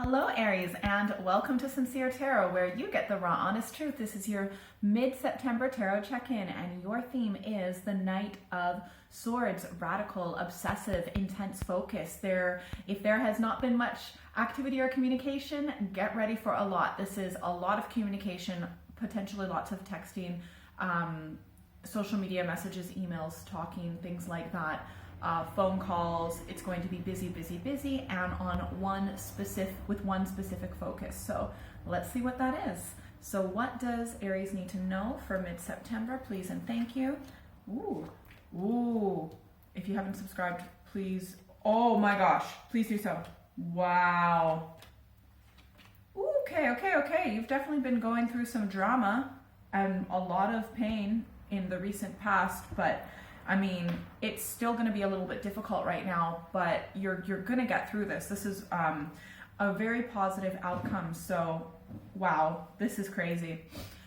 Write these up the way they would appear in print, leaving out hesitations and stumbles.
Hello Aries, and welcome to Sincere Tarot, where you get the raw, honest truth. This is your mid-September tarot check-in, and your theme is the Knight of Swords, radical, obsessive, intense focus. If there has not been much activity or communication, get ready for a lot. This is a lot of communication, potentially lots of texting, social media messages, emails, talking, things like that. Phone calls. It's going to be busy, busy, busy, and on one specific focus. So let's see what that is. So what does Aries need to know for mid-September? Please and thank you. Ooh. If you haven't subscribed, please. Oh my gosh, please do so. Wow. Okay. You've definitely been going through some drama and a lot of pain in the recent past, but I mean, it's still going to be a little bit difficult right now, but you're going to get through this. This is a very positive outcome. So, wow, this is crazy.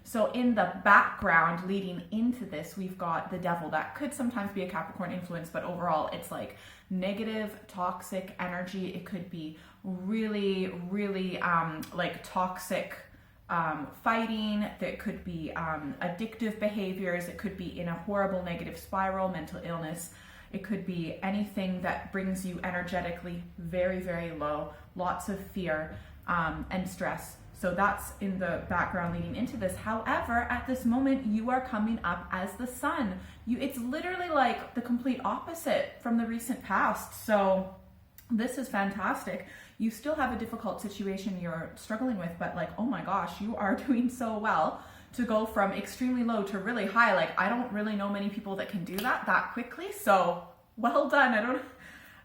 So in the background leading into this, we've got the Devil. That could sometimes be a Capricorn influence, but overall it's like negative, toxic energy. It could be really, really like toxic fighting. That could be addictive behaviors. It could be in a horrible negative spiral, mental illness. It could be anything that brings you energetically very, very low, lots of fear and stress. So that's in the background leading into this. However, at this moment, you are coming up as the Sun. It's literally like the complete opposite from the recent past. So this is fantastic. You still have a difficult situation you're struggling with, but like, oh my gosh, you are doing so well to go from extremely low to really high. Like, I don't really know many people that can do that quickly. So well done.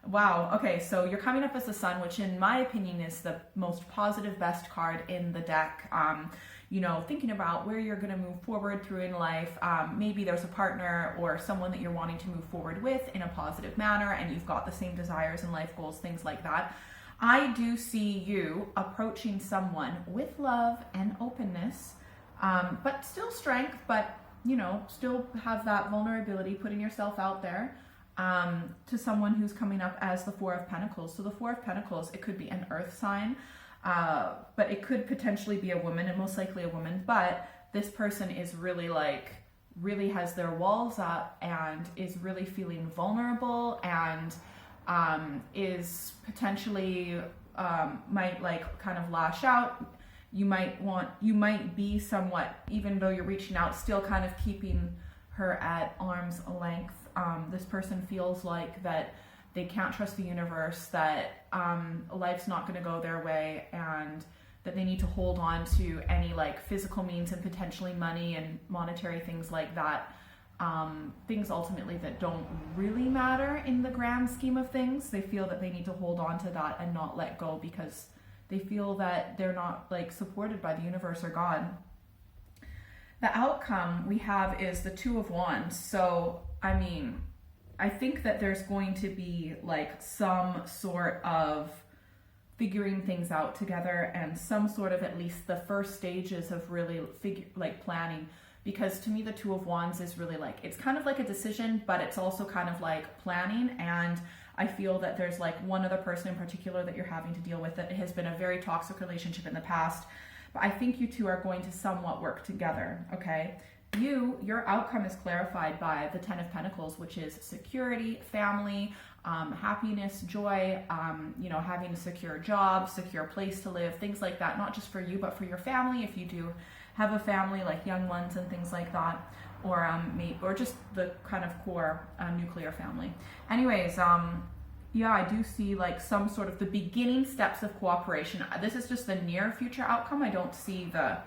Wow. Okay. So you're coming up as the Sun, which in my opinion is the most positive, best card in the deck. Thinking about where you're going to move forward through in life. Maybe there's a partner or someone that you're wanting to move forward with in a positive manner, and you've got the same desires and life goals, things like that. I do see you approaching someone with love and openness, but still strength, but, still have that vulnerability, putting yourself out there, to someone who's coming up as the Four of Pentacles. So the Four of Pentacles, it could be an earth sign, but it could potentially be a woman, and most likely a woman, but this person is really has their walls up and is really feeling vulnerable and is potentially might kind of lash out. You might be somewhat, even though you're reaching out, still kind of keeping her at arm's length. This person feels like that they can't trust the universe, that life's not going to go their way, and that they need to hold on to any physical means and potentially money and monetary things like that. Things ultimately that don't really matter in the grand scheme of things. They feel that they need to hold on to that and not let go because they feel that they're not supported by the universe or God. The outcome we have is the Two of Wands. So, I mean, I think that there's going to be some sort of figuring things out together and some sort of at least the first stages of really planning. Because to me, the Two of Wands is really it's kind of like a decision, but it's also kind of planning. And I feel that there's one other person in particular that you're having to deal with that has been a very toxic relationship in the past. But I think you two are going to somewhat work together, okay? Your outcome is clarified by the Ten of Pentacles, which is security, family, happiness, joy, having a secure job, secure place to live, things like that. Not just for you, but for your family, if you do have a family, young ones and things like that, or just the kind of core nuclear family. Anyways, I do see some sort of the beginning steps of cooperation. This is just the near future outcome. I don't see the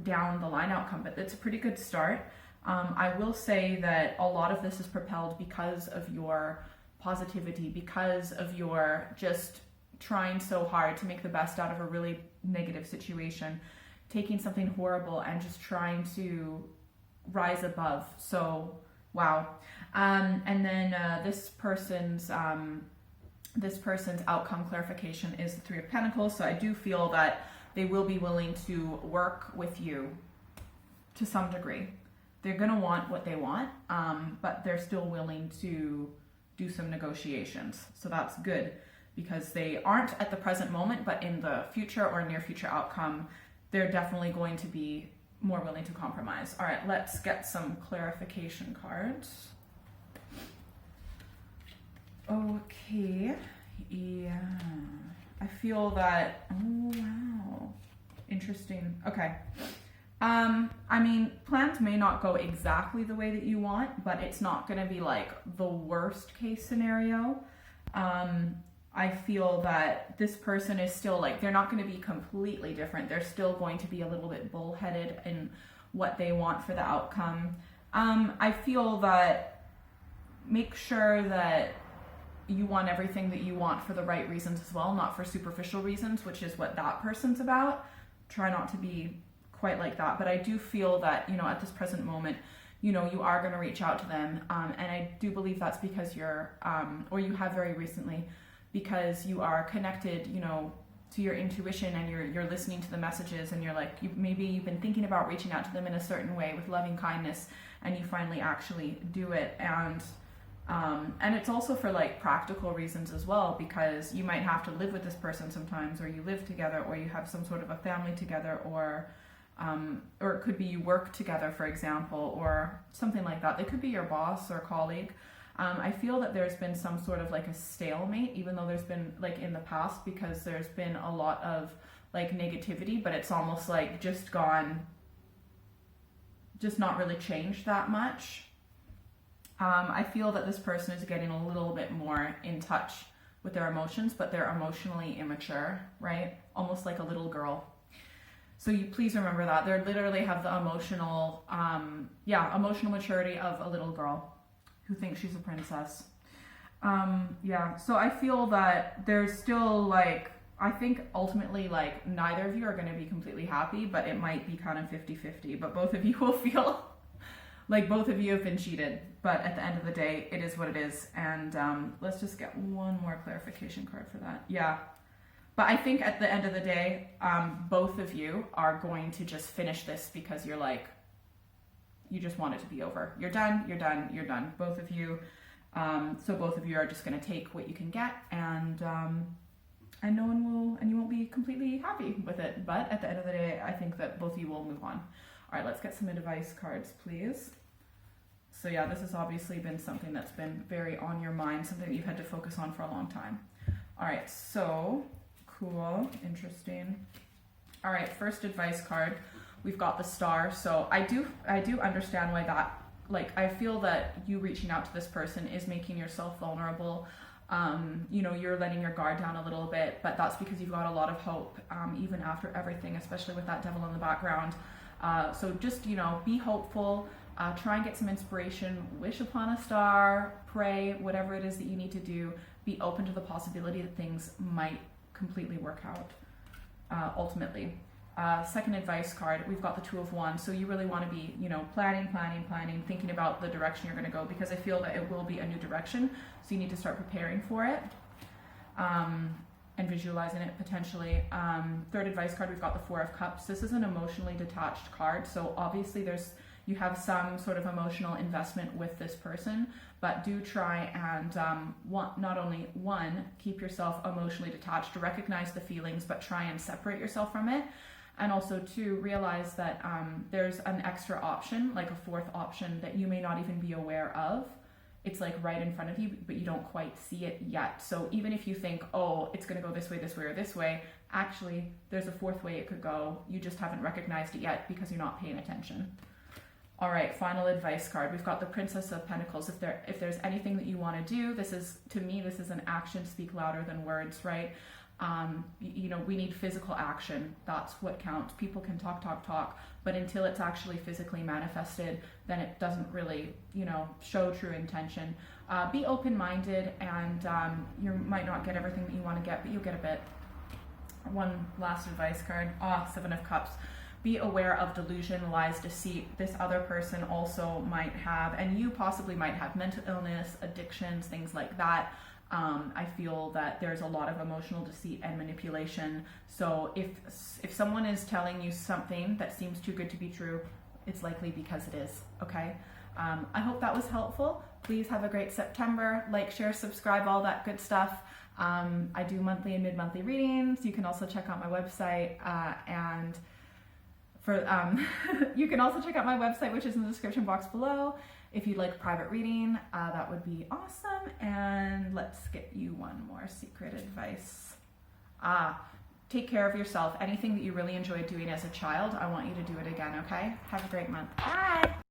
down the line outcome, but it's a pretty good start. I will say that a lot of this is propelled because of your positivity, because of your just trying so hard to make the best out of a really negative situation, taking something horrible and just trying to rise above. So, wow. And then this person's outcome clarification is the Three of Pentacles. So I do feel that they will be willing to work with you to some degree. They're going to want what they want, but they're still willing to do some negotiations. So that's good. because they aren't at the present moment, but in the future or near future outcome, they're definitely going to be more willing to compromise. All right, let's get some clarification cards. Okay, yeah, I feel that, oh wow, interesting. Okay, I mean, plans may not go exactly the way that you want, but it's not going to be like the worst case scenario. I feel that this person is still like, they're not going to be completely different. They're still going to be a little bit bullheaded in what they want for the outcome. I feel that make sure that you want everything that you want for the right reasons as well, not for superficial reasons, which is what that person's about. Try not to be quite like that. But I do feel that, you know, at this present moment, you know, you are going to reach out to them. And I do believe that's because you're, or you have very recently, because you are connected, you know, to your intuition, and you're listening to the messages, and you're like, maybe you've been thinking about reaching out to them in a certain way with loving kindness, and you finally actually do it. And it's also for like practical reasons as well, because you might have to live with this person sometimes, or you live together, or you have some sort of a family together, or it could be you work together, for example, or something like that. They could be your boss or colleague. I feel that there's been some sort of like a stalemate, even though there's been like in the past, because there's been a lot of like negativity, but it's almost like just not really changed that much. I feel that this person is getting a little bit more in touch with their emotions, but they're emotionally immature, right? Almost like a little girl. So you please remember that. They literally have the emotional maturity of a little girl who thinks she's a princess. So I feel that there's still like, I think ultimately like neither of you are going to be completely happy, but it might be kind of 50-50, but both of you will feel like both of you have been cheated. But at the end of the day, it is what it is. And let's just get one more clarification card for that. Yeah. But I think at the end of the day, both of you are going to just finish this because you're like, you just want it to be over. You're done, you're done, you're done. Both of you. So both of you are just going to take what you can get, and no one will, and you won't be completely happy with it. But at the end of the day, I think that both of you will move on. All right, let's get some advice cards, please. So yeah, this has obviously been something that's been very on your mind, something that you've had to focus on for a long time. All right, so cool, interesting. All right, first advice card, we've got the Star. So I do understand why that, like, I feel that you reaching out to this person is making yourself vulnerable. You know, you're letting your guard down a little bit, but that's because you've got a lot of hope, even after everything, especially with that devil in the background. So just, you know, be hopeful, try and get some inspiration, wish upon a star, pray, whatever it is that you need to do. Be open to the possibility that things might completely work out, ultimately. Second advice card, we've got the Two of Wands. So you really want to be, you know, planning, thinking about the direction you're going to go, because I feel that it will be a new direction. So you need to start preparing for it, and visualizing it potentially. Third advice card, we've got the Four of Cups. This is an emotionally detached card. So obviously you have some sort of emotional investment with this person, but do try and not only keep yourself emotionally detached, to recognize the feelings, but try and separate yourself from it. And also to realize that there's an extra option, like a fourth option that you may not even be aware of. It's like right in front of you, but you don't quite see it yet. So even if you think, oh, it's going to go this way, or this way, actually there's a fourth way it could go. You just haven't recognized it yet because you're not paying attention. All right, final advice card. We've got the Princess of Pentacles. If there's anything that you want to do, this is an action speak louder than words, right? You know, we need physical action. That's what counts. People can talk, but until it's actually physically manifested, then it doesn't really, you know, show true intention. Be open-minded, and you might not get everything that you want to get, but you'll get a bit. One last advice card. Seven of Cups. Be aware of delusion, lies, deceit. This other person also might have, and you possibly might have, mental illness, addictions, things like that. I feel that there's a lot of emotional deceit and manipulation. So if someone is telling you something that seems too good to be true, it's likely because it is, okay? I hope that was helpful. Please have a great September. Like, share, subscribe, all that good stuff. I do monthly and mid-monthly readings. You can also check out my website you can also check out my website, which is in the description box below. If you'd like private reading, that would be awesome. And let's get you one more secret advice. Take care of yourself. Anything that you really enjoyed doing as a child, I want you to do it again, okay? Have a great month. Bye!